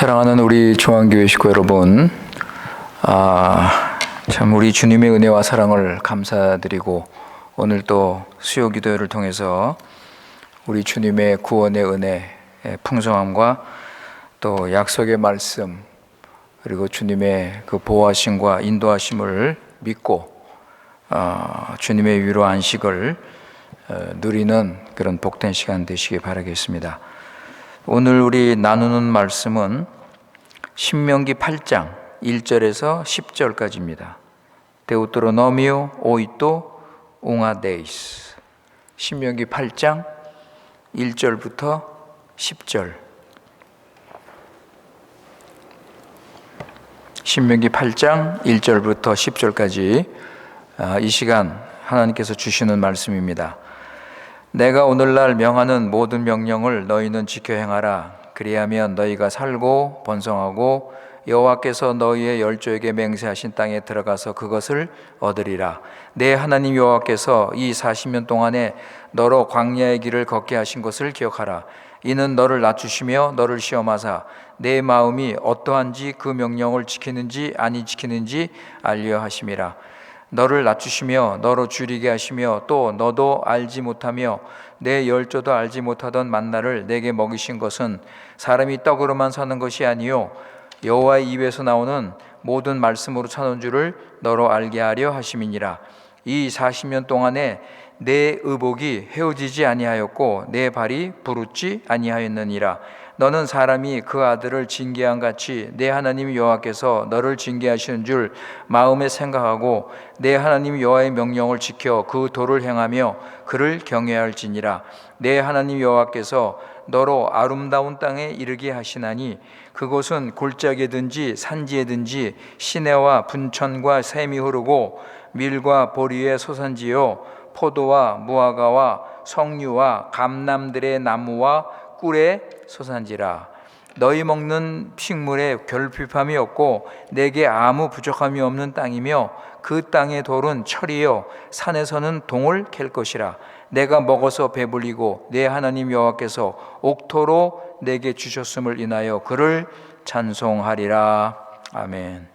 사랑하는 우리 중앙교회 식구 여러분, 참 우리 주님의 은혜와 사랑을 감사드리고 오늘 또 수요 기도회를 통해서 우리 주님의 구원의 은혜, 풍성함과 또 약속의 말씀 그리고 주님의 그 보호하심과 인도하심을 믿고 주님의 위로 안식을 누리는 그런 복된 시간 되시기 바라겠습니다. 오늘 우리 나누는 말씀은 신명기 8장 1절에서 10절까지입니다. 데우토로노미오 오이토 웅아데이스. 신명기 8장 1절부터 10절. 신명기 8장 1절부터 10절까지 이 시간 하나님께서 주시는 말씀입니다. 내가 오늘날 명하는 모든 명령을 너희는 지켜 행하라. 그리하면 너희가 살고 번성하고 여호와께서 너희의 열조에게 맹세하신 땅에 들어가서 그것을 얻으리라. 내 하나님 여호와께서 이 40년 동안에 너로 광야의 길을 걷게 하신 것을 기억하라. 이는 너를 낮추시며 너를 시험하사 내 마음이 어떠한지 그 명령을 지키는지 아니 지키는지 알려 하심이라. 너를 낮추시며 너로 줄이게 하시며 또 너도 알지 못하며 내 열조도 알지 못하던 만나를 내게 먹이신 것은 사람이 떡으로만 사는 것이 아니요 여호와의 입에서 나오는 모든 말씀으로 사는 줄을 너로 알게 하려 하심이니라. 이 40년 동안에 내 의복이 헤어지지 아니하였고 내 발이 부르지 아니하였느니라. 너는 사람이 그 아들을 징계한 같이 내 하나님 여호와께서 너를 징계하시는 줄 마음에 생각하고 내 하나님 여호와의 명령을 지켜 그 도를 행하며 그를 경외할지니라. 내 하나님 여호와께서 너로 아름다운 땅에 이르게 하시나니 그곳은 골짜기든지 산지에든지 시내와 분천과 샘이 흐르고 밀과 보리의 소산지요 포도와 무화과와 석류와 감람들의 나무와 꿀의 소산지라. 너희 먹는 식물에 결핍함이 없고 내게 아무 부족함이 없는 땅이며 그 땅의 돌은 철이요 산에서는 동을 캘 것이라. 내가 먹어서 배불리고 내 하나님 여호와께서 옥토로 내게 주셨음을 인하여 그를 찬송하리라. 아멘.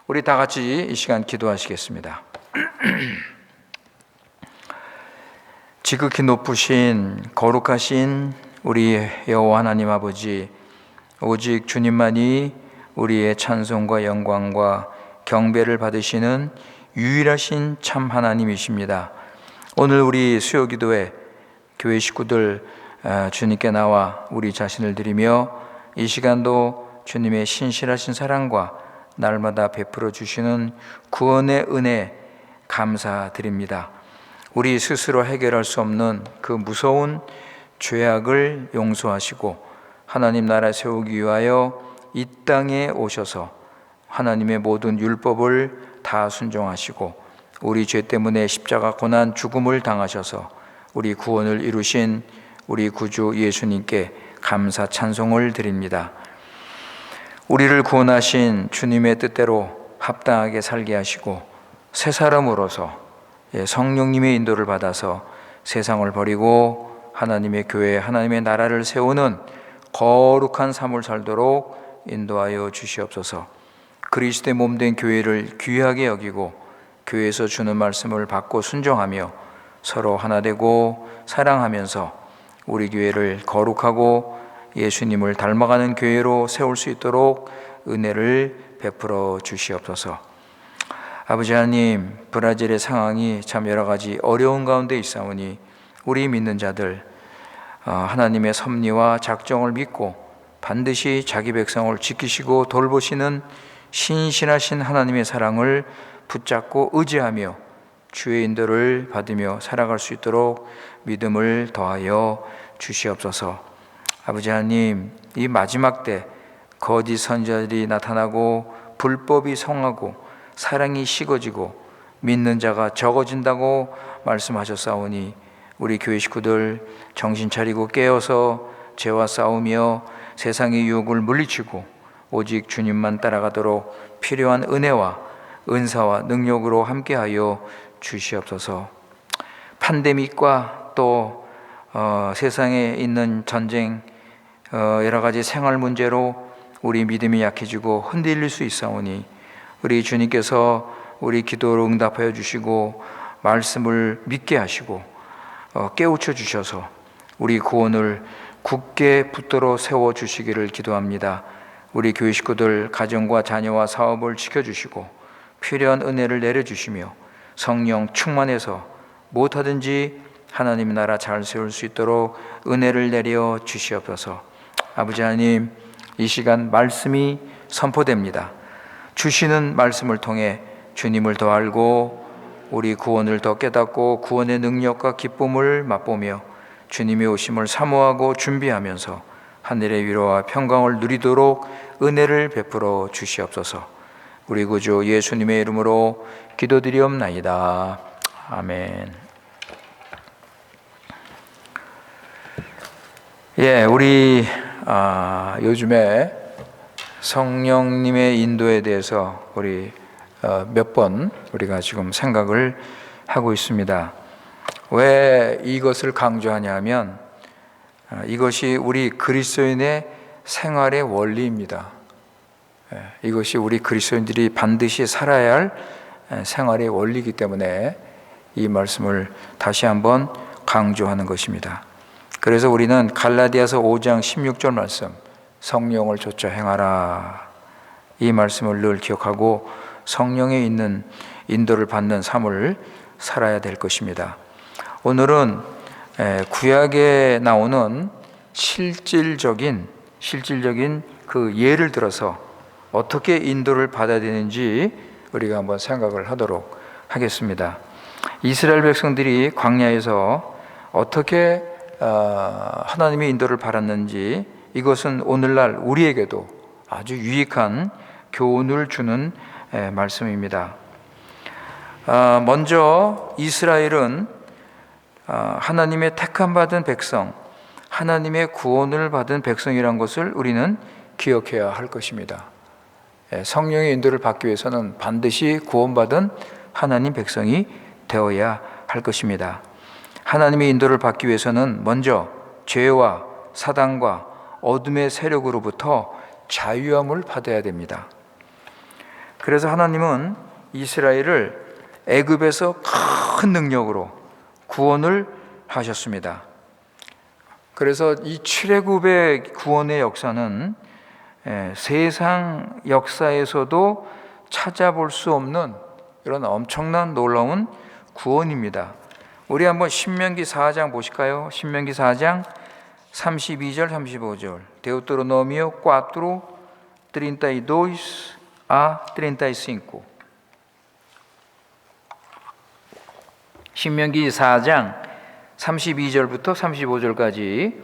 우리 다 같이 이 시간 기도하시겠습니다. 지극히 높으신 거룩하신 우리 여호와 하나님 아버지, 오직 주님만이 우리의 찬송과 영광과 경배를 받으시는 유일하신 참 하나님이십니다. 오늘 우리 수요 기도회 교회 식구들 주님께 나와 우리 자신을 드리며 이 시간도 주님의 신실하신 사랑과 날마다 베풀어 주시는 구원의 은혜 감사드립니다. 우리 스스로 해결할 수 없는 그 무서운 죄악을 용서하시고 하나님 나라 세우기 위하여 이 땅에 오셔서 하나님의 모든 율법을 다 순종하시고 우리 죄 때문에 십자가 고난 죽음을 당하셔서 우리 구원을 이루신 우리 구주 예수님께 감사 찬송을 드립니다. 우리를 구원하신 주님의 뜻대로 합당하게 살게 하시고 새 사람으로서 성령님의 인도를 받아서 세상을 버리고 하나님의 교회, 하나님의 나라를 세우는 거룩한 삶을 살도록 인도하여 주시옵소서. 그리스도의 몸된 교회를 귀하게 여기고 교회에서 주는 말씀을 받고 순종하며 서로 하나 되고 사랑하면서 우리 교회를 거룩하고 예수님을 닮아가는 교회로 세울 수 있도록 은혜를 베풀어 주시옵소서. 아버지 하나님, 브라질의 상황이 참 여러 가지 어려운 가운데 있사오니 우리 믿는 자들 하나님의 섭리와 작정을 믿고 반드시 자기 백성을 지키시고 돌보시는 신실하신 하나님의 사랑을 붙잡고 의지하며 주의 인도를 받으며 살아갈 수 있도록 믿음을 더하여 주시옵소서. 아버지 하나님, 이 마지막 때 거짓 선지자들이 나타나고 불법이 성하고 사랑이 식어지고 믿는 자가 적어진다고 말씀하셨사오니 우리 교회 식구들 정신 차리고 깨어서 죄와 싸우며 세상의 유혹을 물리치고 오직 주님만 따라가도록 필요한 은혜와 은사와 능력으로 함께하여 주시옵소서. 팬데믹과 또 세상에 있는 전쟁, 여러 가지 생활 문제로 우리 믿음이 약해지고 흔들릴 수 있사오니 우리 주님께서 우리 기도를 응답하여 주시고 말씀을 믿게 하시고 깨우쳐 주셔서 우리 구원을 굳게 붙들어 세워 주시기를 기도합니다. 우리 교회 식구들 가정과 자녀와 사업을 지켜주시고 필요한 은혜를 내려주시며 성령 충만해서 무엇하든지 하나님 나라 잘 세울 수 있도록 은혜를 내려 주시옵소서. 아버지 하나님, 이 시간 말씀이 선포됩니다. 주시는 말씀을 통해 주님을 더 알고 우리 구원을 더 깨닫고 구원의 능력과 기쁨을 맛보며 주님의 오심을 사모하고 준비하면서 하늘의 위로와 평강을 누리도록 은혜를 베풀어 주시옵소서. 우리 구주 예수님의 이름으로 기도드리옵나이다. 아멘. 우리 요즘에 성령님의 인도에 대해서 우리 몇 번 우리가 지금 생각을 하고 있습니다. 왜 이것을 강조하냐면 이것이 우리 그리스도인의 생활의 원리입니다. 이것이 우리 그리스도인들이 반드시 살아야 할 생활의 원리이기 때문에 이 말씀을 다시 한번 강조하는 것입니다. 그래서 우리는 갈라디아서 5장 16절 말씀, 성령을 좇아 행하라, 이 말씀을 늘 기억하고 성령에 있는 인도를 받는 삶을 살아야 될 것입니다. 오늘은 구약에 나오는 실질적인 그 예를 들어서 어떻게 인도를 받아야 되는지 우리가 한번 생각을 하도록 하겠습니다. 이스라엘 백성들이 광야에서 어떻게 하나님의 인도를 받았는지, 이것은 오늘날 우리에게도 아주 유익한 교훈을 주는 말씀입니다. 먼저 이스라엘은 하나님의 택함 받은 백성, 하나님의 구원을 받은 백성이란 것을 우리는 기억해야 할 것입니다. 성령의 인도를 받기 위해서는 반드시 구원받은 하나님 백성이 되어야 할 것입니다. 하나님의 인도를 받기 위해서는 먼저 죄와 사단과 어둠의 세력으로부터 자유함을 받아야 됩니다. 그래서 하나님은 이스라엘을 애굽에서 큰 능력으로 구원을 하셨습니다. 그래서 이 출애굽의 구원의 역사는 세상 역사에서도 찾아볼 수 없는 이런 엄청난 놀라운 구원입니다. 우리 한번 신명기 4장 보실까요? 신명기 4장 32절 35절. Deuteronomio 4, 32 a 35. 신명기 4장 32절부터 35절까지.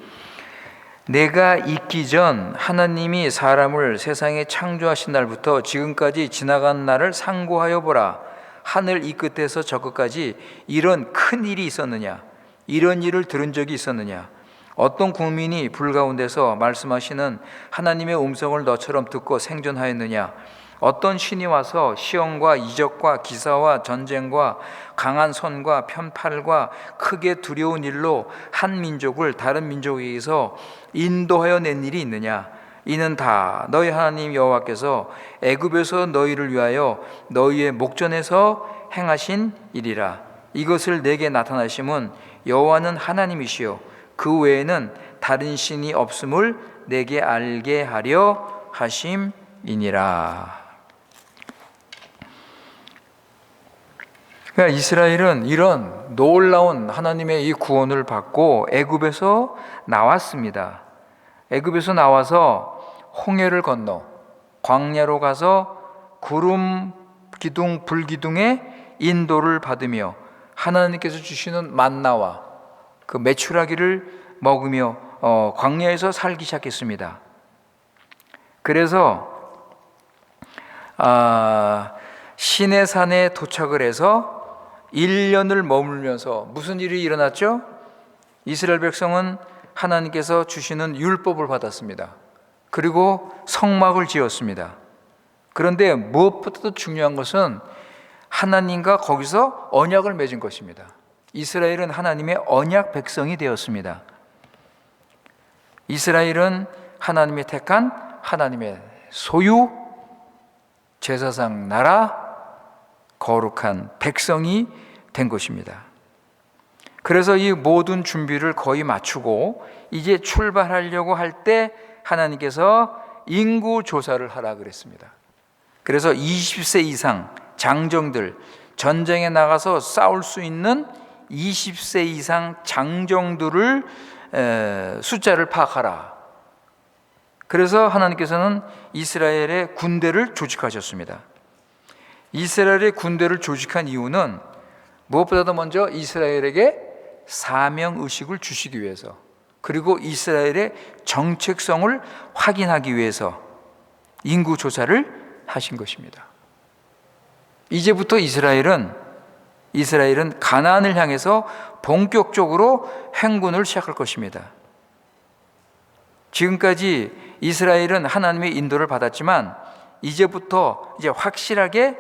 내가 있기 전 하나님이 사람을 세상에 창조하신 날부터 지금까지 지나간 날을 상고하여 보라. 하늘 이 끝에서 저 끝까지 이런 큰 일이 있었느냐? 이런 일을 들은 적이 있었느냐? 어떤 국민이 불 가운데서 말씀하시는 하나님의 음성을 너처럼 듣고 생존하였느냐? 어떤 신이 와서 시험과 이적과 기사와 전쟁과 강한 손과 편팔과 크게 두려운 일로 한 민족을 다른 민족에게서 인도하여 낸 일이 있느냐? 이는 다 너희 하나님 여호와께서 애굽에서 너희를 위하여 너희의 목전에서 행하신 일이라. 이것을 내게 나타나심은 여호와는 하나님이시요 그 외에는 다른 신이 없음을 내게 알게 하려 하심이니라. 그러니까 이스라엘은 이런 놀라운 하나님의 이 구원을 받고 애굽에서 나왔습니다. 애굽에서 나와서 홍해를 건너 광야로 가서 구름 기둥 불기둥의 인도를 받으며 하나님께서 주시는 만나와 그 메추라기를 먹으며 광야에서 살기 시작했습니다. 그래서 시내산에 도착을 해서 1년을 머물면서 무슨 일이 일어났죠? 이스라엘 백성은 하나님께서 주시는 율법을 받았습니다. 그리고 성막을 지었습니다. 그런데 무엇보다도 중요한 것은 하나님과 거기서 언약을 맺은 것입니다. 이스라엘은 하나님의 언약 백성이 되었습니다. 이스라엘은 하나님의 택한 하나님의 소유, 제사장 나라, 거룩한 백성이 된 것입니다. 그래서 이 모든 준비를 거의 마치고 이제 출발하려고 할 때 하나님께서 인구 조사를 하라 그랬습니다. 그래서 20세 이상 장정들, 전쟁에 나가서 싸울 수 있는 20세 이상 장정들을 숫자를 파악하라. 그래서 하나님께서는 이스라엘의 군대를 조직하셨습니다. 이스라엘의 군대를 조직한 이유는 무엇보다도 먼저 이스라엘에게 사명의식을 주시기 위해서, 그리고 이스라엘의 정체성을 확인하기 위해서 인구조사를 하신 것입니다. 이제부터 이스라엘은 가나안을 향해서 본격적으로 행군을 시작할 것입니다. 지금까지 이스라엘은 하나님의 인도를 받았지만 이제부터 확실하게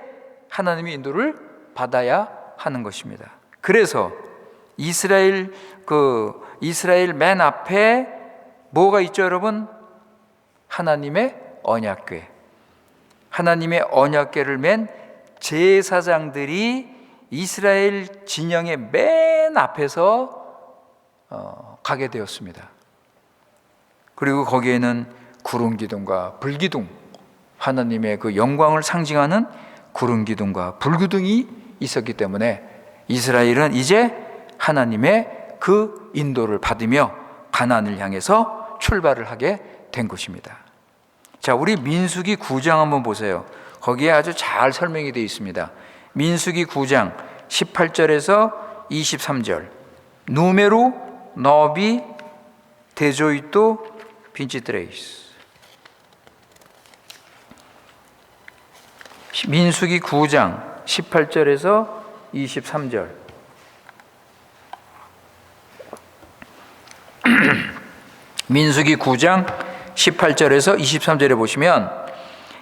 하나님의 인도를 받아야 하는 것입니다. 그래서 이스라엘 맨 앞에 뭐가 있죠, 여러분? 하나님의 언약궤. 하나님의 언약궤를 맨 제사장들이 이스라엘 진영의 맨 앞에서 가게 되었습니다. 그리고 거기에는 구름 기둥과 불기둥, 하나님의 그 영광을 상징하는 구름 기둥과 불기둥이 있었기 때문에 이스라엘은 이제 하나님의 그 인도를 받으며 가나안을 향해서 출발을 하게 된 것입니다. 자, 우리 민수기 9장 한번 보세요. 거기에 아주 잘 설명이 되어 있습니다. 민수기 9장 18절에서 23절. 누메루 너비 데조이토 빈치트레이스. 민수기 9장 18절에서 23절. 민수기 9장 18절에서 23절에 보시면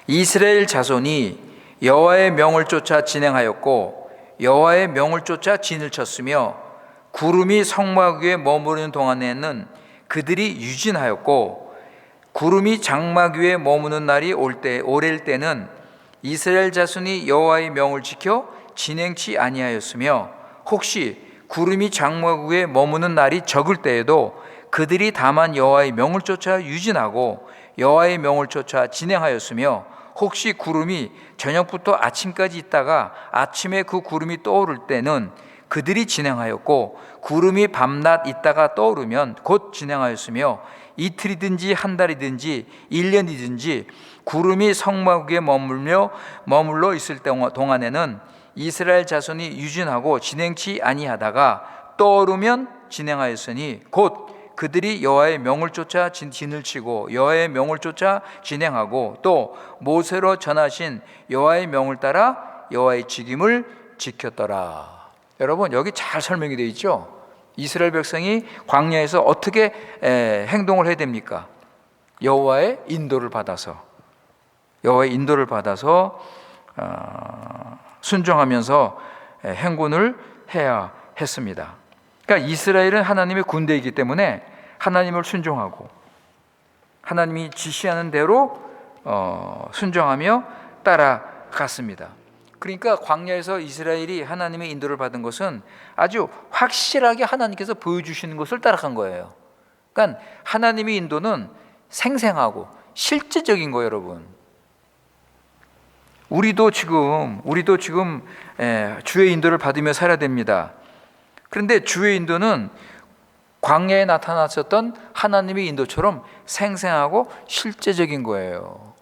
이스라엘 자손이 여호와의 명을 쫓아 진행하였고 여호와의 명을 쫓아 진을 쳤으며 구름이 성막 위에 머무르는 동안에는 그들이 유진하였고 구름이 장막 위에 머무는 날이 오랠 때는 이스라엘 자손이 여호와의 명을 지켜 진행치 아니하였으며 혹시 구름이 장막 위에 머무는 날이 적을 때에도 그들이 다만 여호와의 명을 쫓아 유진하고 여호와의 명을 쫓아 진행하였으며 혹시 구름이 저녁부터 아침까지 있다가 아침에 그 구름이 떠오를 때는 그들이 진행하였고 구름이 밤낮 있다가 떠오르면 곧 진행하였으며 이틀이든지 한 달이든지 1년이든지 구름이 성막 위에 머물러 있을 동안에는 이스라엘 자손이 유진하고 진행치 아니하다가 떠오르면 진행하였으니 곧 그들이 여호와의 명을 쫓아 진을 치고 여호와의 명을 쫓아 진행하고 또 모세로 전하신 여호와의 명을 따라 여호와의 직임을 지켰더라. 여러분, 여기 잘 설명이 되어 있죠. 이스라엘 백성이 광야에서 어떻게 행동을 해야 됩니까? 여호와의 인도를 받아서 순종하면서 행군을 해야 했습니다. 그러니까 이스라엘은 하나님의 군대이기 때문에 하나님을 순종하고 하나님이 지시하는 대로 순종하며 따라갔습니다. 그러니까 광야에서 이스라엘이 하나님의 인도를 받은 것은 아주 확실하게 하나님께서 보여주시는 것을 따라간 거예요. 그러니까 하나님의 인도는 생생하고 실제적인 거예요, 여러분. 우리도 지금 주의 인도를 받으며 살아야 됩니다. 그런데 주의 인도는 광야에 나타났었던 하나님의 인도처럼 생생하고 실제적인 거예요.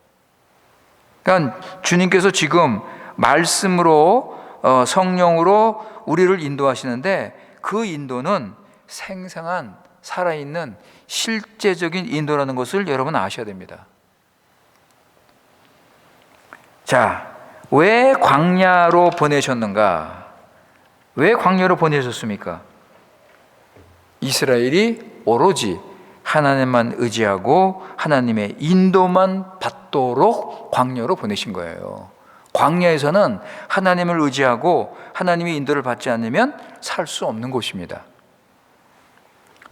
그러니까 주님께서 지금 말씀으로 성령으로 우리를 인도하시는데 그 인도는 생생한 살아있는 실제적인 인도라는 것을 여러분 아셔야 됩니다. 자, 왜 광야로 보내셨는가? 왜 광야로 보내셨습니까? 이스라엘이 오로지 하나님만 의지하고 하나님의 인도만 받도록 광야로 보내신 거예요. 광야에서는 하나님을 의지하고 하나님의 인도를 받지 않으면 살 수 없는 곳입니다.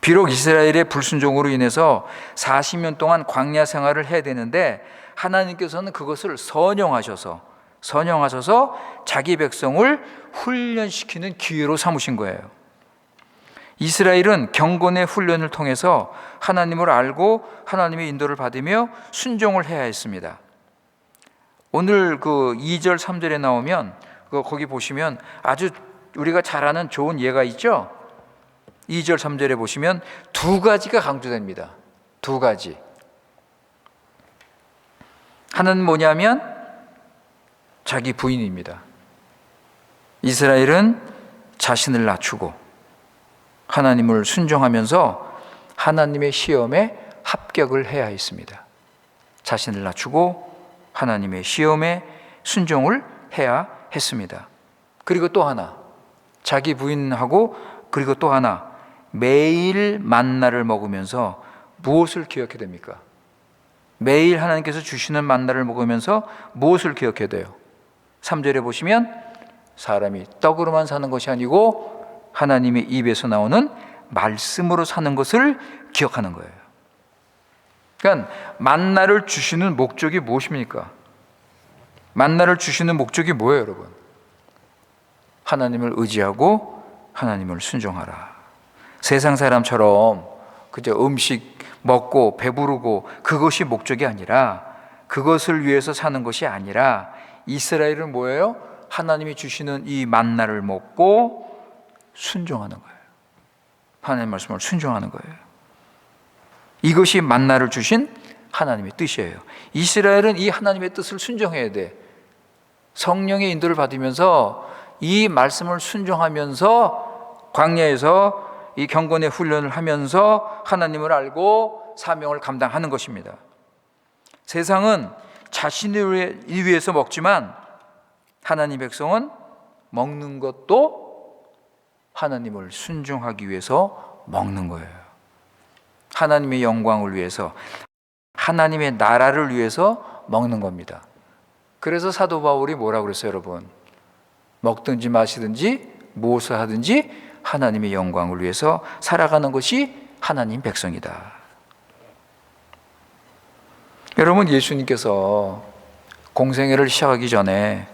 비록 이스라엘의 불순종으로 인해서 40년 동안 광야 생활을 해야 되는데 하나님께서는 그것을 선용하셔서 자기 백성을 훈련시키는 기회로 삼으신 거예요. 이스라엘은 경건의 훈련을 통해서 하나님을 알고 하나님의 인도를 받으며 순종을 해야 했습니다. 오늘 그 2절 3절에 나오면 거기 보시면 아주 우리가 잘 아는 좋은 예가 있죠. 2절 3절에 보시면 두 가지가 강조됩니다. 두 가지. 하나는 뭐냐면 자기 부인입니다. 이스라엘은 자신을 낮추고 하나님을 순종하면서 하나님의 시험에 합격을 해야 했습니다. 자신을 낮추고 하나님의 시험에 순종을 해야 했습니다. 그리고 또 하나, 자기 부인하고 그리고 또 하나, 매일 만나를 먹으면서 무엇을 기억해야 됩니까? 매일 하나님께서 주시는 만나를 먹으면서 무엇을 기억해야 돼요? 3절에 보시면 사람이 떡으로만 사는 것이 아니고 하나님의 입에서 나오는 말씀으로 사는 것을 기억하는 거예요. 그러니까 만나를 주시는 목적이 무엇입니까? 만나를 주시는 목적이 뭐예요, 여러분? 하나님을 의지하고 하나님을 순종하라. 세상 사람처럼 그저 음식 먹고 배부르고 그것이 목적이 아니라, 그것을 위해서 사는 것이 아니라 이스라엘은 뭐예요? 하나님이 주시는 이 만나를 먹고 순종하는 거예요. 하나님의 말씀을 순종하는 거예요. 이것이 만나를 주신 하나님의 뜻이에요. 이스라엘은 이 하나님의 뜻을 순종해야 돼. 성령의 인도를 받으면서 이 말씀을 순종하면서 광야에서 이 경건의 훈련을 하면서 하나님을 알고 사명을 감당하는 것입니다. 세상은 자신을 위해서 먹지만 하나님 백성은 먹는 것도 하나님을 순종하기 위해서 먹는 거예요. 하나님의 영광을 위해서, 하나님의 나라를 위해서 먹는 겁니다. 그래서 사도 바울이 뭐라고 그랬어요, 여러분? 먹든지 마시든지 무엇을 하든지 하나님의 영광을 위해서 살아가는 것이 하나님 백성이다. 여러분, 예수님께서 공생애를 시작하기 전에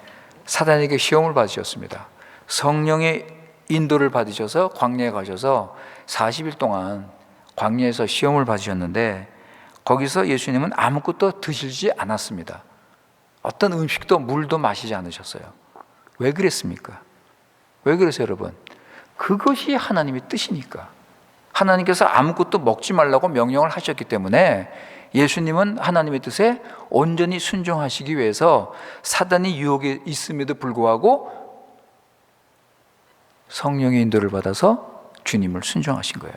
사단에게 시험을 받으셨습니다. 성령의 인도를 받으셔서 광야에 가셔서 40일 동안 광야에서 시험을 받으셨는데 거기서 예수님은 아무것도 드시지 않았습니다. 어떤 음식도 물도 마시지 않으셨어요. 왜 그랬습니까? 왜 그러세요, 여러분? 그것이 하나님의 뜻이니까. 하나님께서 아무것도 먹지 말라고 명령을 하셨기 때문에 예수님은 하나님의 뜻에 온전히 순종하시기 위해서 사단이 유혹에 있음에도 불구하고 성령의 인도를 받아서 주님을 순종하신 거예요.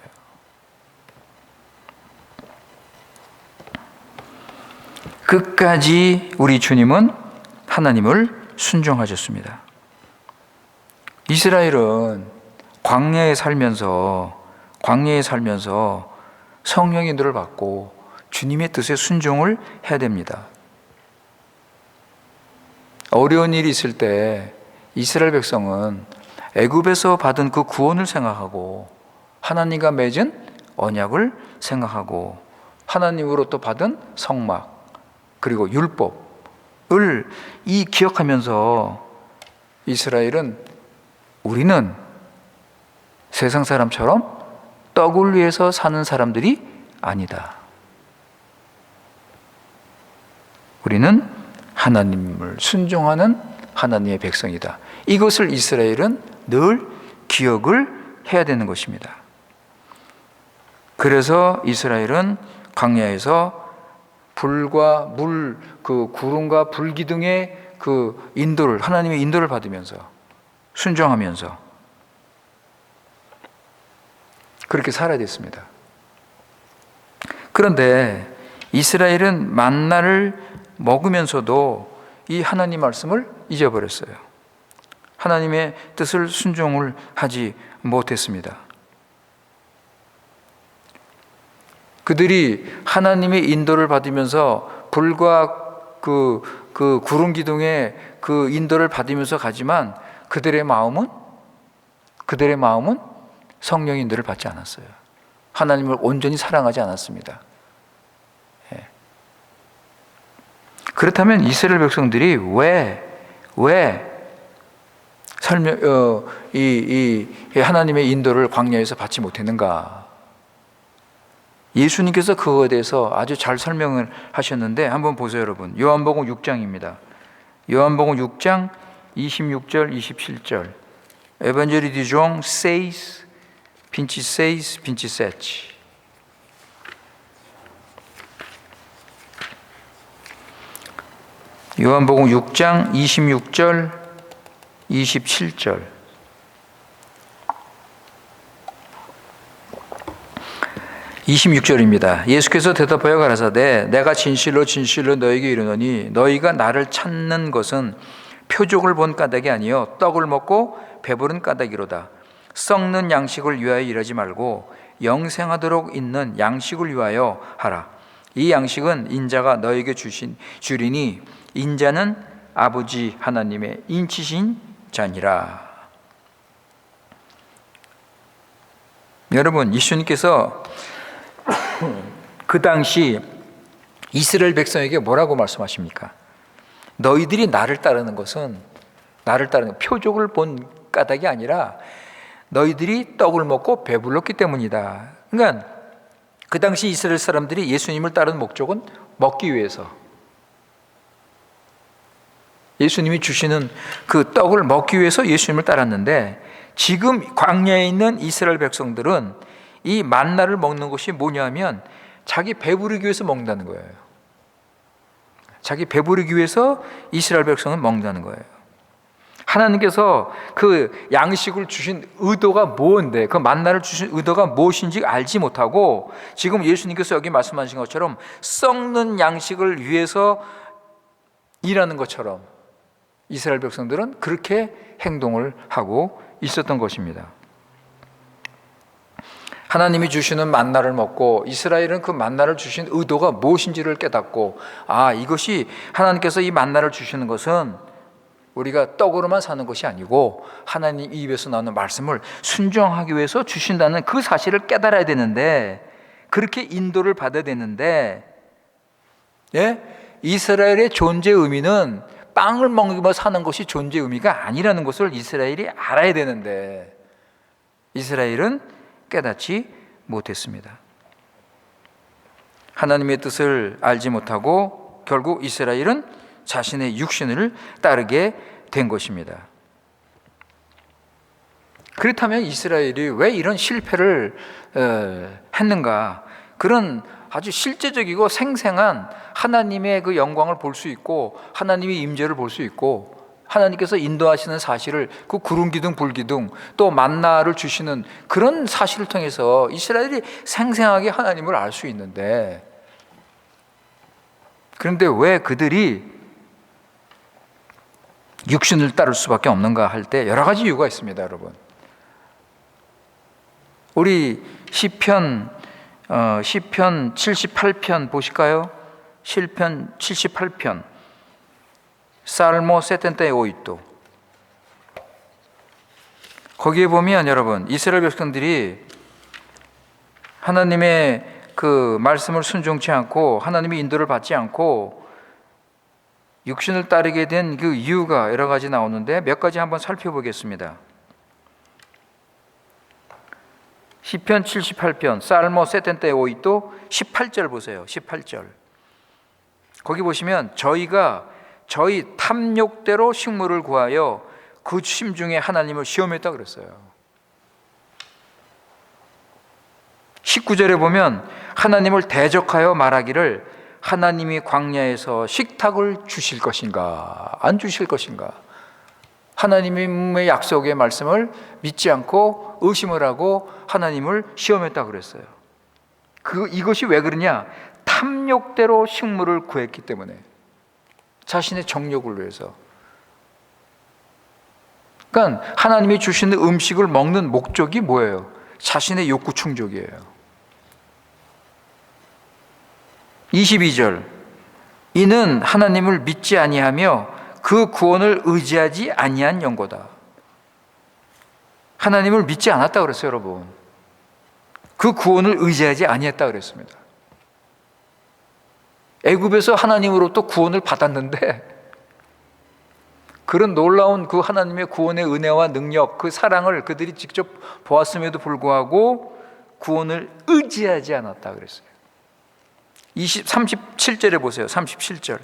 끝까지 우리 주님은 하나님을 순종하셨습니다. 이스라엘은 광야에 살면서 성령의 인도를 받고 주님의 뜻에 순종을 해야 됩니다. 어려운 일이 있을 때 이스라엘 백성은 애굽에서 받은 그 구원을 생각하고 하나님과 맺은 언약을 생각하고 하나님으로부터 받은 성막 그리고 율법을 기억하면서 이스라엘은 우리는 세상 사람처럼 떡을 위해서 사는 사람들이 아니다. 우리는 하나님을 순종하는 하나님의 백성이다. 이것을 이스라엘은 늘 기억을 해야 되는 것입니다. 그래서 이스라엘은 광야에서 불과 물, 그 구름과 불기둥의 그 인도를, 하나님의 인도를 받으면서 순종하면서 그렇게 살아야 됐습니다. 그런데 이스라엘은 만나를 먹으면서도 이 하나님 말씀을 잊어버렸어요. 하나님의 뜻을 순종을 하지 못했습니다. 그들이 하나님의 인도를 받으면서 불과 그 구름 기둥의 그 인도를 받으면서 가지만 그들의 마음은 성령의 인도를 받지 않았어요. 하나님을 온전히 사랑하지 않았습니다. 그렇다면 이스라엘 백성들이 왜 하나님의 인도를 광야에서 받지 못했는가? 예수님께서 그거에 대해서 아주 잘 설명을 하셨는데 한번 보세요, 여러분. 요한복음 6장입니다. 요한복음 6장 26절, 27절. 에반젤리 디종 says, 빈치 says, 빈치 says. 요한복음 6장 26절, 27절. (26절입니다) 예수께서 대답하여 가라사대 내가 진실로 진실로 너에게 이르노니 너희가 나를 찾는 것은 표적을 본 까닭이 아니요 떡을 먹고 배부른 까닭이로다. 썩는 양식을 위하여 일하지 말고 영생하도록 있는 양식을 위하여 하라. 이 양식은 인자가 너에게 주리니 인자는 아버지 하나님의 인치신 자니라. 여러분, 예수님께서 그 당시 이스라엘 백성에게 뭐라고 말씀하십니까? 너희들이 나를 따르는 것은 표적을 본 까닭이 아니라 너희들이 떡을 먹고 배불렀기 때문이다. 그러니까 그 당시 이스라엘 사람들이 예수님을 따르는 목적은 먹기 위해서, 예수님이 주시는 그 떡을 먹기 위해서 예수님을 따랐는데, 지금 광야에 있는 이스라엘 백성들은 이 만나를 먹는 것이 뭐냐면 자기 배부르기 위해서 먹는다는 거예요. 자기 배부르기 위해서 이스라엘 백성은 먹는다는 거예요. 하나님께서 그 양식을 주신 의도가 뭔데, 그 만나를 주신 의도가 무엇인지 알지 못하고 지금 예수님께서 여기 말씀하신 것처럼 썩는 양식을 위해서 일하는 것처럼 이스라엘 백성들은 그렇게 행동을 하고 있었던 것입니다. 하나님이 주시는 만나를 먹고 이스라엘은 그 만나를 주신 의도가 무엇인지를 깨닫고, 이것이 하나님께서 이 만나를 주시는 것은 우리가 떡으로만 사는 것이 아니고 하나님 입에서 나오는 말씀을 순종하기 위해서 주신다는 그 사실을 깨달아야 되는데, 그렇게 인도를 받아야 되는데, 이스라엘의 존재 의미는 빵을 먹으며 사는 것이 존재 의미가 아니라는 것을 이스라엘이 알아야 되는데 이스라엘은 깨닫지 못했습니다. 하나님의 뜻을 알지 못하고 결국 이스라엘은 자신의 육신을 따르게 된 것입니다. 그렇다면 이스라엘이 왜 이런 실패를 했는가? 그런 아주 실제적이고 생생한 하나님의 그 영광을 볼 수 있고 하나님의 임재를 볼 수 있고 하나님께서 인도하시는 사실을, 그 구름 기둥 불 기둥 또 만나를 주시는 그런 사실을 통해서 이스라엘이 생생하게 하나님을 알 수 있는데, 그런데 왜 그들이 육신을 따를 수밖에 없는가 할 때 여러 가지 이유가 있습니다. 여러분, 우리 시편 78편 보실까요? 시편 78편 Salmo 78. 거기에 보면 여러분, 이스라엘 백성들이 하나님의 그 말씀을 순종치 않고 하나님의 인도를 받지 않고 육신을 따르게 된 그 이유가 여러 가지 나오는데 몇 가지 한번 살펴보겠습니다. 시편 78편 Salmo 78 18절 보세요. 18절. 거기 보시면 저희 탐욕대로 식물을 구하여 그 심중에 하나님을 시험했다 그랬어요. 19절에 보면 하나님을 대적하여 말하기를 하나님이 광야에서 식탁을 주실 것인가 안 주실 것인가, 하나님의 약속의 말씀을 믿지 않고 의심을 하고 하나님을 시험했다 그랬어요. 이것이 왜 그러냐? 탐욕대로 식물을 구했기 때문에, 자신의 정욕을 위해서. 그러니까 하나님이 주시는 음식을 먹는 목적이 뭐예요? 자신의 욕구 충족이에요. 22절, 이는 하나님을 믿지 아니하며 그 구원을 의지하지 아니한 연고다. 하나님을 믿지 않았다 그랬어요, 여러분. 그 구원을 의지하지 아니했다 그랬습니다. 애굽에서 하나님으로부터 구원을 받았는데 그런 놀라운 그 하나님의 구원의 은혜와 능력, 그 사랑을 그들이 직접 보았음에도 불구하고 구원을 의지하지 않았다 그랬어요. 37절에 보세요. 37절.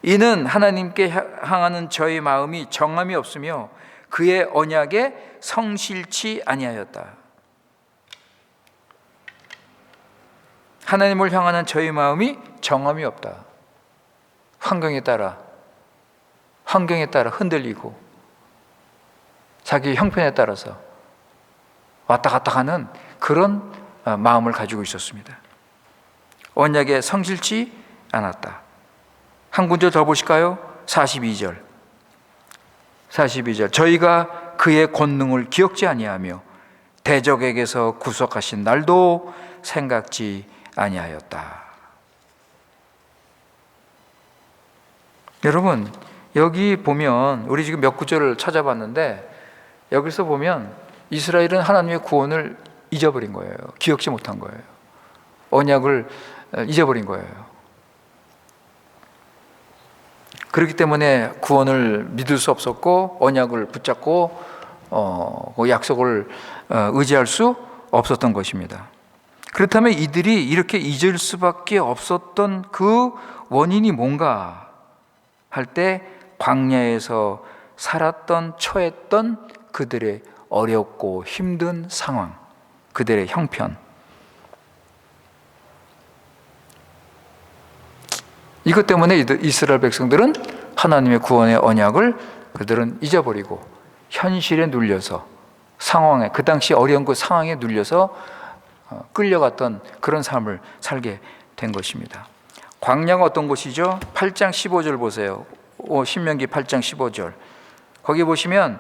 이는 하나님께 향하는 저의 마음이 정함이 없으며 그의 언약에 성실치 아니하였다. 하나님을 향하는 저의 마음이 정함이 없다. 환경에 따라 흔들리고 자기 형편에 따라서 왔다 갔다 하는 그런 마음을 가지고 있었습니다. 언약에 성실치 않았다. 한 군절 더 보실까요? 42절. 저희가 그의 권능을 기억지 아니하며 대적에게서 구속하신 날도 생각지 아니하였다. 여러분, 여기 보면 우리 지금 몇 구절을 찾아봤는데 여기서 보면 이스라엘은 하나님의 구원을 잊어버린 거예요. 기억지 못한 거예요. 언약을 잊어버린 거예요. 그렇기 때문에 구원을 믿을 수 없었고 언약을 붙잡고 그 약속을 의지할 수 없었던 것입니다. 그렇다면 이들이 이렇게 잊을 수밖에 없었던 그 원인이 뭔가 할 때 광야에서 살았던 처했던 그들의 어렵고 힘든 상황, 그들의 형편, 이것 때문에 이스라엘 백성들은 하나님의 구원의 언약을 그들은 잊어버리고 현실에 눌려서 상황에, 그 당시 어려운 그 상황에 눌려서 끌려갔던 그런 삶을 살게 된 것입니다. 광야가 어떤 곳이죠? 8장 15절 보세요. 신명기 8장 15절. 거기 보시면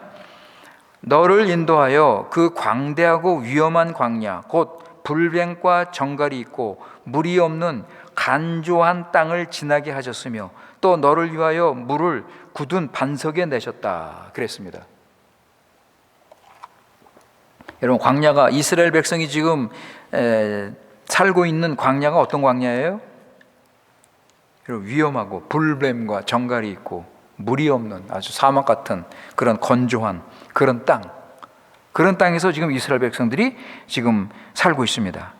너를 인도하여 그 광대하고 위험한 광야 곧 불뱀과 정갈이 있고 물이 없는 간조한 땅을 지나게 하셨으며 또 너를 위하여 물을 굳은 반석에 내셨다 그랬습니다. 여러분, 광야가 이스라엘 백성이 지금 살고 있는 광야가 어떤 광야예요? 위험하고 불뱀과 정갈이 있고 물이 없는 아주 사막 같은 그런 건조한 그런 땅, 그런 땅에서 지금 이스라엘 백성들이 지금 살고 있습니다.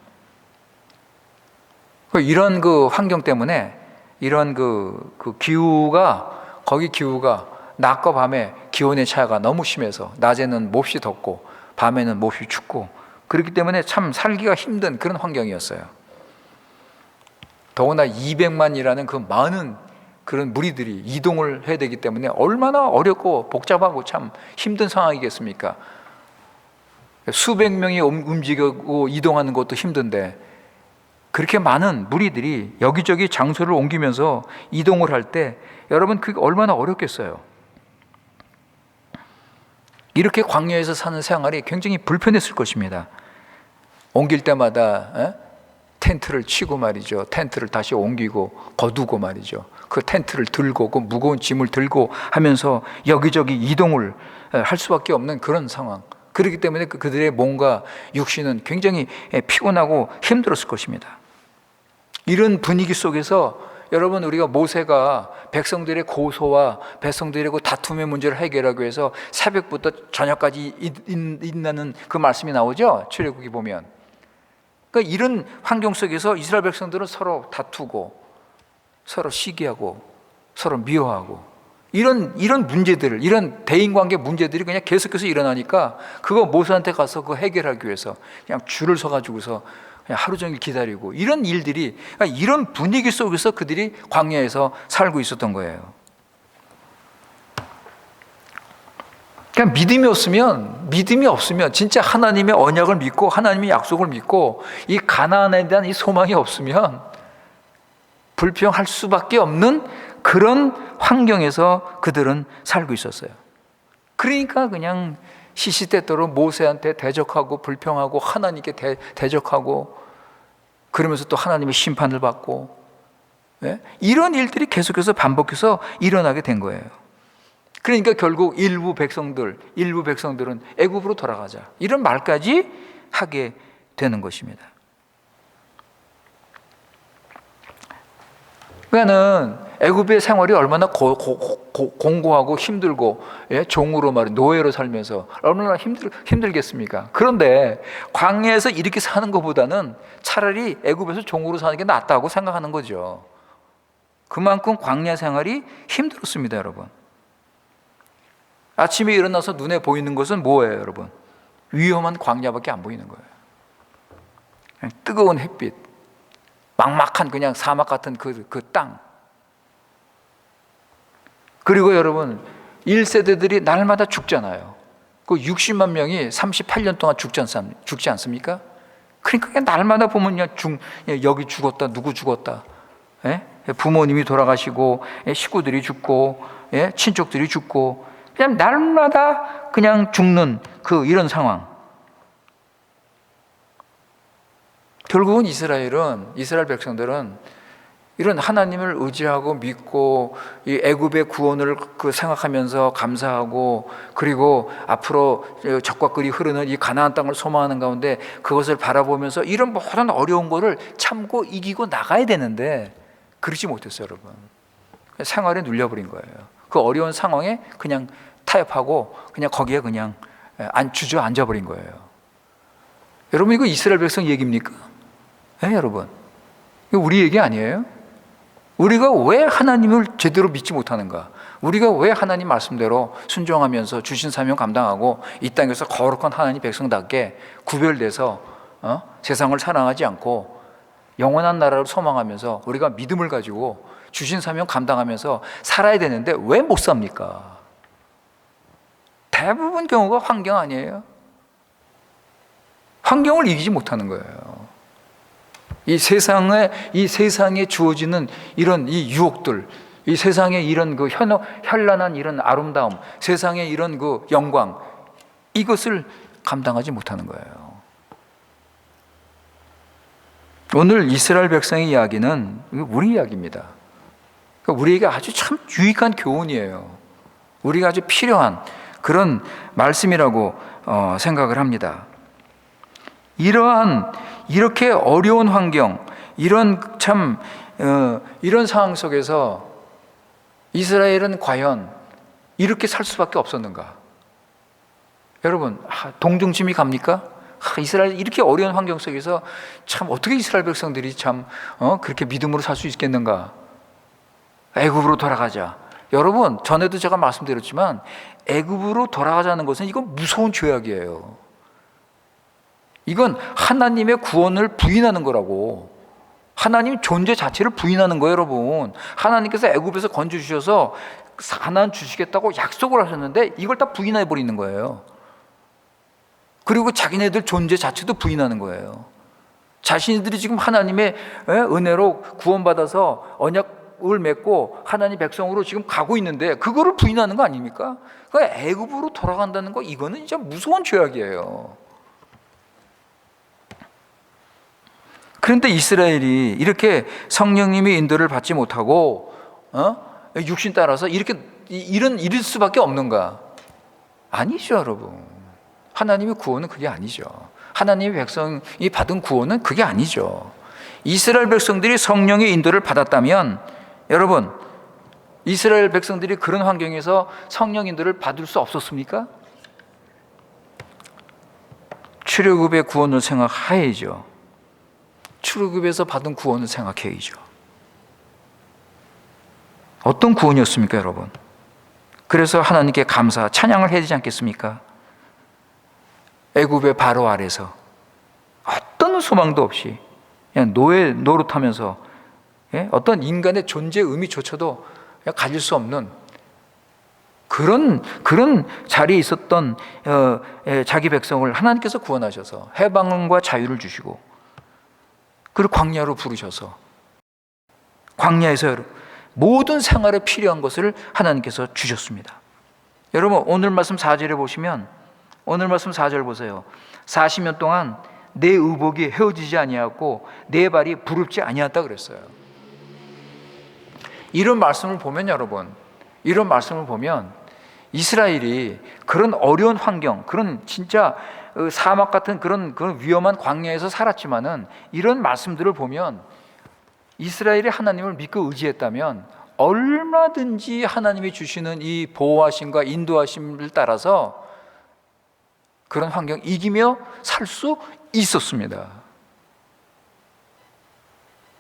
이런 그 환경 때문에 이런 그 기후가, 거기 기후가 낮과 밤의 기온의 차이가 너무 심해서 낮에는 몹시 덥고 밤에는 몹시 춥고 그렇기 때문에 참 살기가 힘든 그런 환경이었어요. 더구나 200만이라는 그 많은 그런 무리들이 이동을 해야 되기 때문에 얼마나 어렵고 복잡하고 참 힘든 상황이겠습니까? 수백 명이 움직이고 이동하는 것도 힘든데 그렇게 많은 무리들이 여기저기 장소를 옮기면서 이동을 할 때 여러분 그게 얼마나 어렵겠어요. 이렇게 광야에서 사는 생활이 굉장히 불편했을 것입니다. 옮길 때마다 텐트를 치고 말이죠. 텐트를 다시 옮기고 거두고 말이죠. 그 텐트를 들고 그 무거운 짐을 들고 하면서 여기저기 이동을 할 수밖에 없는 그런 상황. 그렇기 때문에 그들의 몸과 육신은 굉장히 피곤하고 힘들었을 것입니다. 이런 분위기 속에서 여러분, 우리가 모세가 백성들의 고소와 백성들의 그 다툼의 문제를 해결하기 위해서 새벽부터 저녁까지 있는 그 말씀이 나오죠. 출애굽기 보면. 그러니까 이런 환경 속에서 이스라엘 백성들은 서로 다투고 서로 시기하고 서로 미워하고 이런 문제들을, 이런 대인관계 문제들이 그냥 계속해서 일어나니까 그거 모세한테 가서 그거 해결하기 위해서 그냥 줄을 서가지고서 그냥 하루 종일 기다리고 이런 일들이, 그러니까 이런 분위기 속에서 그들이 광야에서 살고 있었던 거예요. 그러니까 믿음이 없으면 진짜 하나님의 언약을 믿고 하나님의 약속을 믿고 이 가나안에 대한 이 소망이 없으면 불평할 수밖에 없는 그런 환경에서 그들은 살고 있었어요. 그러니까 그냥 시시때때로 모세한테 대적하고 불평하고 하나님께 대적하고 그러면서 또 하나님의 심판을 받고, 이런 일들이 계속해서 반복해서 일어나게 된 거예요. 그러니까 결국 일부 백성들은 애굽으로 돌아가자 이런 말까지 하게 되는 것입니다. 그러니까는 애굽의 생활이 얼마나 공고하고 힘들고, 예? 종으로 노예로 살면서 얼마나 힘들겠습니까? 그런데 광야에서 이렇게 사는 것보다는 차라리 애굽에서 종으로 사는 게 낫다고 생각하는 거죠. 그만큼 광야 생활이 힘들었습니다, 여러분. 아침에 일어나서 눈에 보이는 것은 뭐예요, 여러분? 위험한 광야밖에 안 보이는 거예요. 그냥 뜨거운 햇빛, 막막한 그냥 사막 같은 그 땅. 그리고 여러분, 1세대들이 날마다 죽잖아요. 그 60만 명이 38년 동안 죽지 않습니까? 그러니까 그냥 날마다 보면 그냥 여기 죽었다, 누구 죽었다. 예? 부모님이 돌아가시고, 식구들이 죽고, 예? 친족들이 죽고, 그냥 날마다 그냥 죽는 이런 상황. 결국은 이스라엘 백성들은 이런 하나님을 의지하고 믿고 이 애굽의 구원을 생각하면서 감사하고, 그리고 앞으로 적과 꿀이 흐르는 이 가나안 땅을 소망하는 가운데 그것을 바라보면서 이런 모든 어려운 거를 참고 이기고 나가야 되는데 그러지 못했어요, 여러분. 생활에 눌려버린 거예요. 그 어려운 상황에 그냥 타협하고 그냥 거기에 그냥 주저앉아버린 거예요. 여러분, 이거 이스라엘 백성 얘기입니까? 네, 여러분. 이거 우리 얘기 아니에요? 우리가 왜 하나님을 제대로 믿지 못하는가? 우리가 왜 하나님 말씀대로 순종하면서 주신 사명 감당하고 이 땅에서 거룩한 하나님 백성답게 구별돼서 세상을 사랑하지 않고 영원한 나라를 소망하면서 우리가 믿음을 가지고 주신 사명 감당하면서 살아야 되는데 왜 못 삽니까? 대부분 경우가 환경 아니에요? 환경을 이기지 못하는 거예요. 이 세상에 주어지는 이런 이 유혹들, 이 세상의 이런 현란한 이런 아름다움, 세상의 이런 영광, 이것을 감당하지 못하는 거예요. 오늘 이스라엘 백성의 이야기는 우리 이야기입니다. 우리에게 아주 참 유익한 교훈이에요. 우리가 아주 필요한 그런 말씀이라고 생각을 합니다. 이렇게 어려운 환경, 이런 상황 속에서 이스라엘은 과연 이렇게 살 수밖에 없었는가? 여러분, 동정심이 갑니까? 이스라엘 이렇게 어려운 환경 속에서 참 어떻게 이스라엘 백성들이 그렇게 믿음으로 살 수 있겠는가? 애굽으로 돌아가자. 여러분, 전에도 제가 말씀드렸지만 애굽으로 돌아가자는 것은 이건 무서운 죄악이에요. 이건 하나님의 구원을 부인하는 거라고. 하나님 존재 자체를 부인하는 거예요, 여러분. 하나님께서 애굽에서 건져 주셔서 가나안 주시겠다고 약속을 하셨는데 이걸 다 부인해 버리는 거예요. 그리고 자기네들 존재 자체도 부인하는 거예요. 자신들이 지금 하나님의 은혜로 구원받아서 언약을 맺고 하나님 백성으로 지금 가고 있는데 그거를 부인하는 거 아닙니까? 그러니까 애굽으로 돌아간다는 거, 이거는 진짜 무서운 죄악이에요. 그런데 이스라엘이 이렇게 성령님의 인도를 받지 못하고 육신 따라서 이럴 수밖에 없는가? 아니죠, 여러분. 하나님의 구원은 그게 아니죠. 하나님의 백성이 받은 구원은 그게 아니죠. 이스라엘 백성들이 성령의 인도를 받았다면, 여러분, 이스라엘 백성들이 그런 환경에서 성령 인도를 받을 수 없었습니까? 출애굽의 구원을 생각하야죠. 출애굽에서 받은 구원을 생각해야죠. 어떤 구원이었습니까, 여러분? 그래서 하나님께 감사, 찬양을 해야 되지 않겠습니까? 애굽의 바로 아래서 어떤 소망도 없이 그냥 노릇하면서 어떤 인간의 존재 의미조차도 가질 수 없는 그런 자리에 있었던 자기 백성을 하나님께서 구원하셔서 해방과 자유를 주시고, 그리고 광야로 부르셔서 광야에서 모든 생활에 필요한 것을 하나님께서 주셨습니다. 여러분, 오늘 말씀 4절에 보시면, 오늘 말씀 4절 보세요. 40년 동안 내 의복이 헤어지지 아니하고 내 발이 부릅지 아니하다 그랬어요. 이런 말씀을 보면, 여러분, 이런 말씀을 보면 이스라엘이 그런 어려운 환경, 그런 진짜 사막 같은 그런 위험한 광야에서 살았지만은 이런 말씀들을 보면 이스라엘이 하나님을 믿고 의지했다면 얼마든지 하나님이 주시는 이 보호하심과 인도하심을 따라서 그런 환경 이기며 살 수 있었습니다.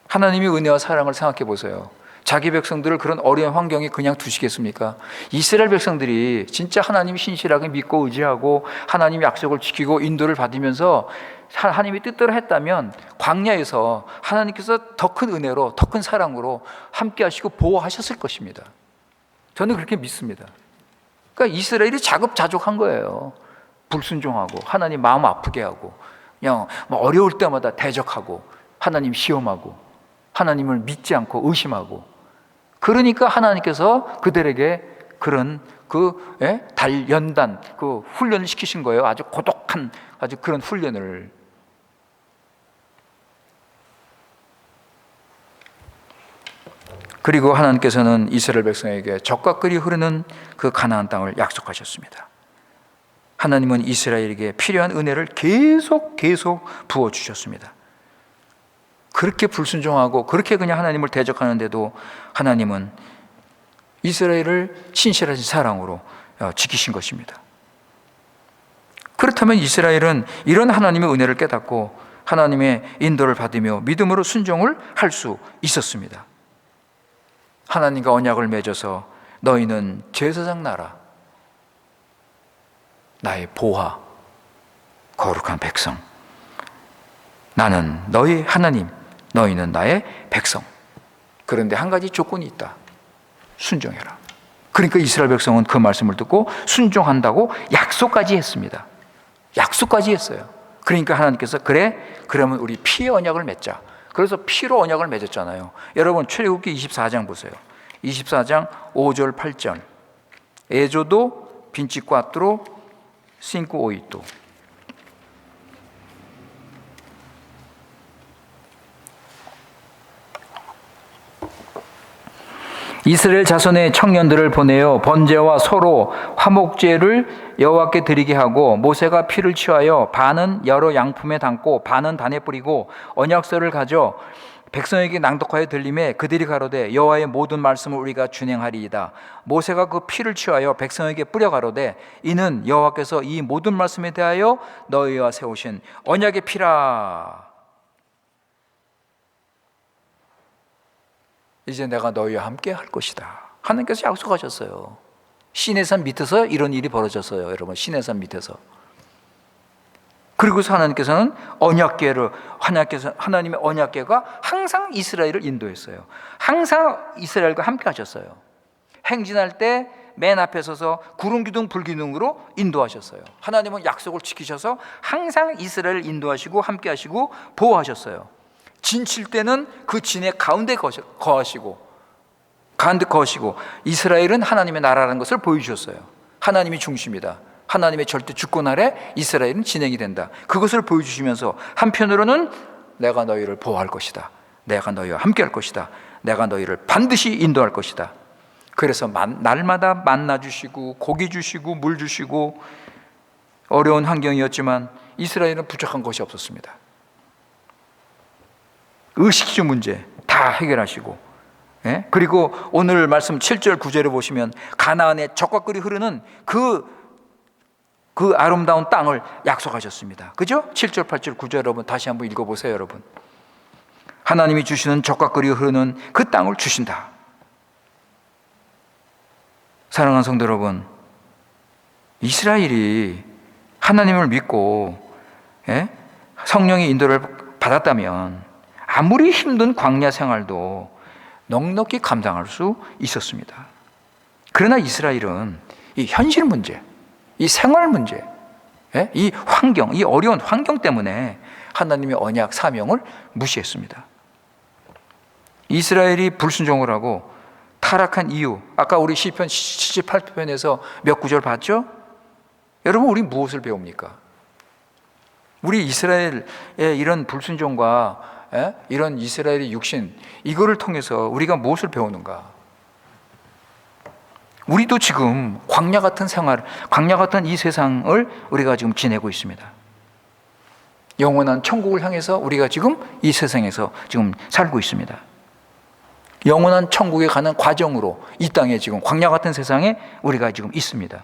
하나님의 은혜와 사랑을 생각해 보세요. 자기 백성들을 그런 어려운 환경에 그냥 두시겠습니까? 이스라엘 백성들이 진짜 하나님 신실하게 믿고 의지하고 하나님 약속을 지키고 인도를 받으면서 하나님의 뜻대로 했다면 광야에서 하나님께서 더 큰 은혜로 더 큰 사랑으로 함께 하시고 보호하셨을 것입니다. 저는 그렇게 믿습니다. 그러니까 이스라엘이 자급자족한 거예요. 불순종하고 하나님 마음 아프게 하고 그냥 어려울 때마다 대적하고 하나님 시험하고 하나님을 믿지 않고 의심하고, 그러니까 하나님께서 그들에게 그런 달연단 훈련을 시키신 거예요. 아주 고독한 아주 그런 훈련을. 그리고 하나님께서는 이스라엘 백성에게 젖과 꿀이 흐르는 그 가나안 땅을 약속하셨습니다. 하나님은 이스라엘에게 필요한 은혜를 계속 부어주셨습니다. 그렇게 불순종하고 그렇게 그냥 하나님을 대적하는데도 하나님은 이스라엘을 신실하신 사랑으로 지키신 것입니다. 그렇다면 이스라엘은 이런 하나님의 은혜를 깨닫고 하나님의 인도를 받으며 믿음으로 순종을 할 수 있었습니다. 하나님과 언약을 맺어서 너희는 제사장 나라, 나의 보화, 거룩한 백성, 나는 너희 하나님, 너희는 나의 백성. 그런데 한 가지 조건이 있다. 순종해라. 그러니까 이스라엘 백성은 그 말씀을 듣고 순종한다고 약속까지 했습니다. 약속까지 했어요. 그러니까 하나님께서 그러면 우리 피의 언약을 맺자. 그래서 피로 언약을 맺었잖아요. 여러분 출애굽기 24장 보세요. 24장 5절 8절. 에조도 빈치과트로 cinco oito. 이스라엘 자손의 청년들을 보내어 번제와 소로 화목제를 여호와께 드리게 하고 모세가 피를 취하여 반은 여러 양품에 담고 반은 단에 뿌리고 언약서를 가져 백성에게 낭독하여 들림에 그들이 가로되 여호와의 모든 말씀을 우리가 준행하리이다. 모세가 그 피를 취하여 백성에게 뿌려 가로되 이는 여호와께서 이 모든 말씀에 대하여 너희와 세우신 언약의 피라. 이제 내가 너희와 함께 할 것이다. 하나님께서 약속하셨어요. 시내산 밑에서 이런 일이 벌어졌어요. 여러분, 시내산 밑에서. 그리고서 하나님께서는 하나님의 언약궤가 항상 이스라엘을 인도했어요. 항상 이스라엘과 함께 하셨어요. 행진할 때 맨 앞에 서서 구름기둥 불기둥으로 인도하셨어요. 하나님은 약속을 지키셔서 항상 이스라엘을 인도하시고 함께 하시고 보호하셨어요. 진칠 때는 그 진의 가운데 거하시고 이스라엘은 하나님의 나라라는 것을 보여주셨어요. 하나님이 중심이다. 하나님의 절대 주권 아래 이스라엘은 진행이 된다. 그것을 보여주시면서 한편으로는 내가 너희를 보호할 것이다. 내가 너희와 함께 할 것이다. 내가 너희를 반드시 인도할 것이다. 그래서 날마다 만나 주시고 고기 주시고 물 주시고 어려운 환경이었지만 이스라엘은 부족한 것이 없었습니다. 의식주 문제 다 해결하시고, 그리고 오늘 말씀 7절 9절에 보시면 가나안의 젖과 꿀이 흐르는 그 아름다운 땅을 약속하셨습니다. 그죠? 7절 8절 9절 여러분 다시 한번 읽어보세요. 여러분, 하나님이 주시는 젖과 꿀이 흐르는 그 땅을 주신다. 사랑하는 성도 여러분, 이스라엘이 하나님을 믿고 성령의 인도를 받았다면 아무리 힘든 광야 생활도 넉넉히 감당할 수 있었습니다. 그러나 이스라엘은 이 현실 문제, 이 생활 문제, 이 환경, 이 어려운 환경 때문에 하나님의 언약 사명을 무시했습니다. 이스라엘이 불순종을 하고 타락한 이유, 아까 우리 시편 78편에서 몇 구절 봤죠? 여러분, 우리 무엇을 배웁니까? 우리 이스라엘의 이런 불순종과 이런 이스라엘의 육신, 이거를 통해서 우리가 무엇을 배우는가? 우리도 지금 광야 같은 생활, 광야 같은 이 세상을 우리가 지금 지내고 있습니다. 영원한 천국을 향해서 우리가 지금 이 세상에서 지금 살고 있습니다. 영원한 천국에 가는 과정으로 이 땅에 지금 광야 같은 세상에 우리가 지금 있습니다.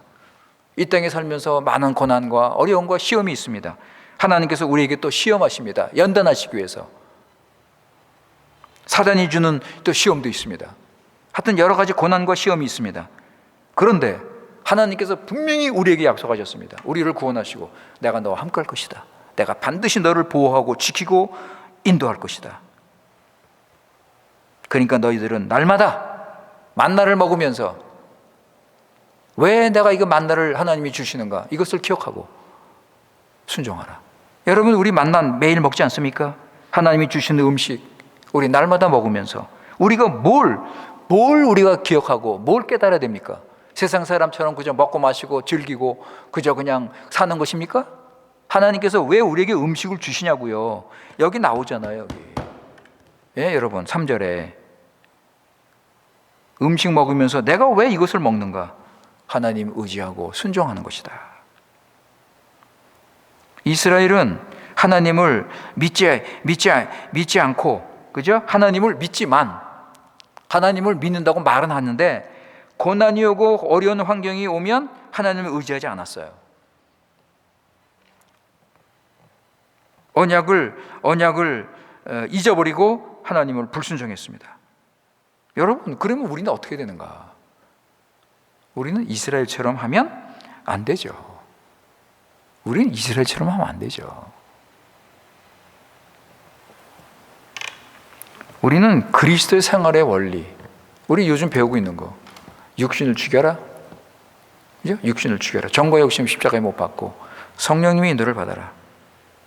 이 땅에 살면서 많은 고난과 어려움과 시험이 있습니다. 하나님께서 우리에게 또 시험하십니다. 연단하시기 위해서. 사단이 주는 또 시험도 있습니다. 하여튼 여러 가지 고난과 시험이 있습니다. 그런데 하나님께서 분명히 우리에게 약속하셨습니다. 우리를 구원하시고 내가 너와 함께 할 것이다. 내가 반드시 너를 보호하고 지키고 인도할 것이다. 그러니까 너희들은 날마다 만나를 먹으면서 왜 내가 이거 만나를 하나님이 주시는가? 이것을 기억하고 순종하라. 여러분, 우리 만나 매일 먹지 않습니까? 하나님이 주시는 음식 우리 날마다 먹으면서 우리가 뭘 우리가 기억하고 뭘 깨달아야 됩니까? 세상 사람처럼 그저 먹고 마시고 즐기고 그저 그냥 사는 것입니까? 하나님께서 왜 우리에게 음식을 주시냐고요. 여기 나오잖아요. 여기. 예, 여러분 3절에 음식 먹으면서 내가 왜 이것을 먹는가? 하나님 의지하고 순종하는 것이다. 이스라엘은 하나님을 믿지 않고, 그죠? 하나님을 믿지만, 하나님을 믿는다고 말은 하는데, 고난이 오고 어려운 환경이 오면 하나님을 의지하지 않았어요. 언약을 잊어버리고 하나님을 불순종했습니다. 여러분, 그러면 우리는 어떻게 되는가? 우리는 이스라엘처럼 하면 안 되죠. 우리는 이스라엘처럼 하면 안 되죠. 우리는 그리스도의 생활의 원리, 우리 요즘 배우고 있는 거, 육신을 죽여라, 그죠? 육신을 죽여라. 정과 욕심 십자가에 못 박고 성령님의 인도를 받아라.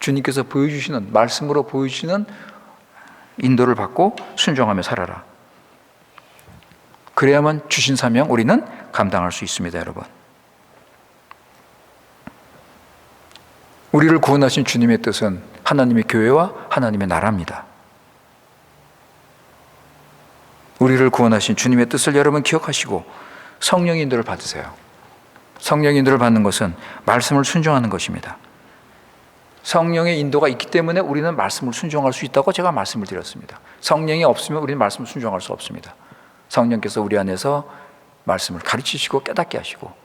주님께서 보여주시는, 말씀으로 보여주시는 인도를 받고 순종하며 살아라. 그래야만 주신 사명 우리는 감당할 수 있습니다, 여러분. 우리를 구원하신 주님의 뜻은 하나님의 교회와 하나님의 나라입니다. 우리를 구원하신 주님의 뜻을 여러분 기억하시고 성령의 인도를 받으세요. 성령의 인도를 받는 것은 말씀을 순종하는 것입니다. 성령의 인도가 있기 때문에 우리는 말씀을 순종할 수 있다고 제가 말씀을 드렸습니다. 성령이 없으면 우리는 말씀을 순종할 수 없습니다. 성령께서 우리 안에서 말씀을 가르치시고 깨닫게 하시고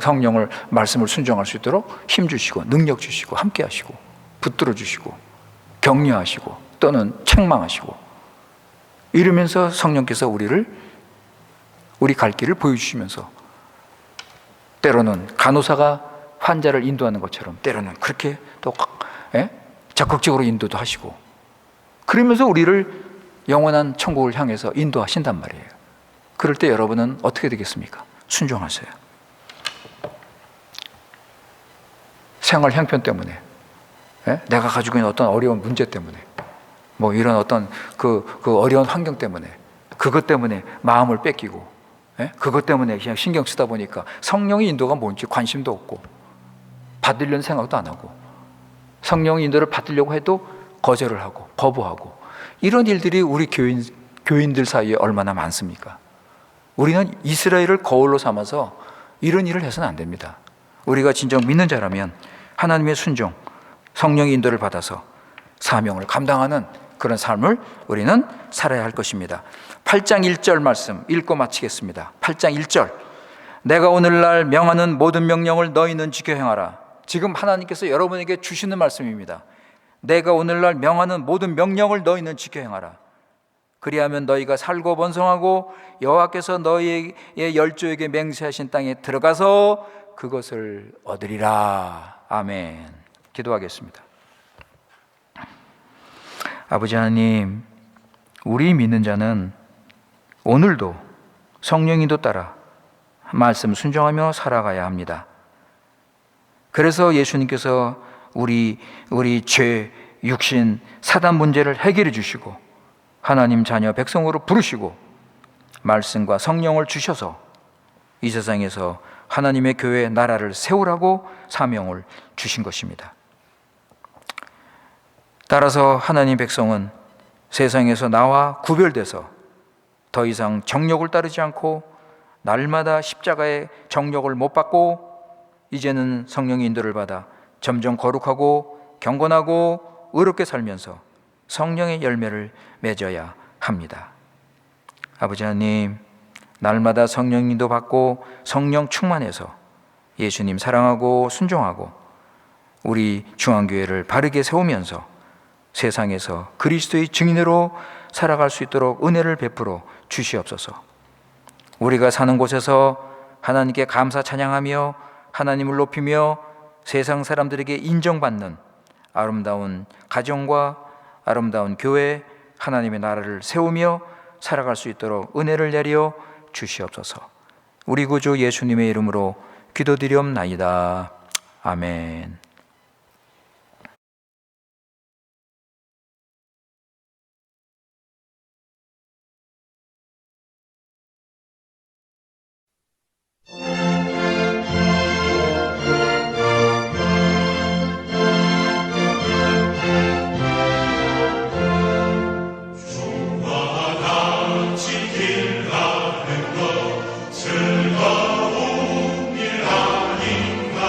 성령을 말씀을 순종할 수 있도록 힘 주시고 능력 주시고 함께 하시고 붙들어 주시고 격려하시고 또는 책망하시고 이러면서 성령께서 우리 갈 길을 보여주시면서 때로는 간호사가 환자를 인도하는 것처럼 때로는 그렇게 또 적극적으로 인도도 하시고 그러면서 우리를 영원한 천국을 향해서 인도하신단 말이에요. 그럴 때 여러분은 어떻게 되겠습니까? 순종하세요. 생활 형편 때문에, 내가 가지고 있는 어떤 어려운 문제 때문에, 뭐 이런 어떤 그 어려운 환경 때문에, 그것 때문에 마음을 뺏기고, 그것 때문에 그냥 신경 쓰다 보니까 성령의 인도가 뭔지 관심도 없고, 받으려는 생각도 안 하고, 성령의 인도를 받으려고 해도 거절을 하고, 거부하고, 이런 일들이 우리 교인들 사이에 얼마나 많습니까? 우리는 이스라엘을 거울로 삼아서 이런 일을 해서는 안 됩니다. 우리가 진정 믿는 자라면 하나님의 순종, 성령의 인도를 받아서 사명을 감당하는 그런 삶을 우리는 살아야 할 것입니다. 8장 1절 말씀 읽고 마치겠습니다. 8장 1절 내가 오늘날 명하는 모든 명령을 너희는 지켜 행하라. 지금 하나님께서 여러분에게 주시는 말씀입니다. 내가 오늘날 명하는 모든 명령을 너희는 지켜 행하라. 그리하면 너희가 살고 번성하고 여호와께서 너희의 열조에게 맹세하신 땅에 들어가서 그것을 얻으리라. 아멘. 기도하겠습니다. 아버지 하나님, 우리 믿는 자는 오늘도 성령인도 따라 말씀 순종하며 살아가야 합니다. 그래서 예수님께서 우리 죄, 육신, 사단 문제를 해결해 주시고 하나님 자녀 백성으로 부르시고 말씀과 성령을 주셔서 이 세상에서 하나님의 교회 나라를 세우라고 사명을 주신 것입니다. 따라서 하나님 백성은 세상에서 나와 구별돼서 더 이상 정욕을 따르지 않고 날마다 십자가의 정욕을 못 받고 이제는 성령의 인도를 받아 점점 거룩하고 경건하고 의롭게 살면서 성령의 열매를 맺어야 합니다. 아버지 하나님, 날마다 성령님도 받고 성령 충만해서 예수님 사랑하고 순종하고 우리 중앙교회를 바르게 세우면서 세상에서 그리스도의 증인으로 살아갈 수 있도록 은혜를 베풀어 주시옵소서. 우리가 사는 곳에서 하나님께 감사 찬양하며 하나님을 높이며 세상 사람들에게 인정받는 아름다운 가정과 아름다운 교회, 하나님의 나라를 세우며 살아갈 수 있도록 은혜를 내려 주시옵소서. 우리 구주 예수님의 이름으로 기도드리옵나이다. 아멘. 즐거운 일 아닌가.